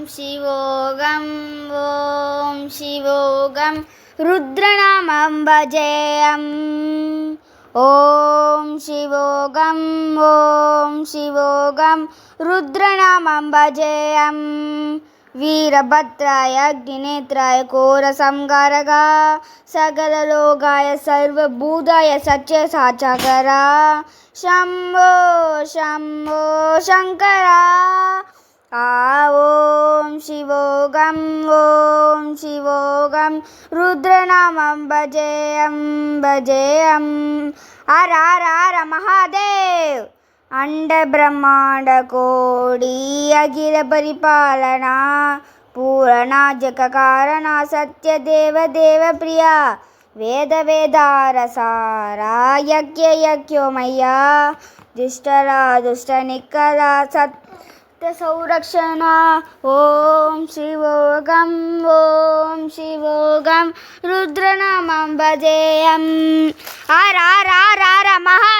शिवोगं ॐ शिवोगं रुद्रनामं भजेयम् ॐ शिवोगं रुद्रनामं भजेयम् वीरभद्राय अग्निनेत्राय घोरसंहारक सकललोकाय सर्वभूताय सत्यसाचकरा शम्भो शम्भो शङ्कर ॐ शिवोगं रुद्रनामं भजेयम् हर हर हर महादेव अंड ब्रह्मांड कोडी अखिल परिपालना पूर्णा जग कारणा सत्य देव देव प्रिया वेद वेदारसारा यज्ञ यज्ञोमय्या दुष्टरा दुष्ट निकला सत्य संरक्षण ओम शिवोगं रुद्रनामं भजेयम् हर हर हर हर महा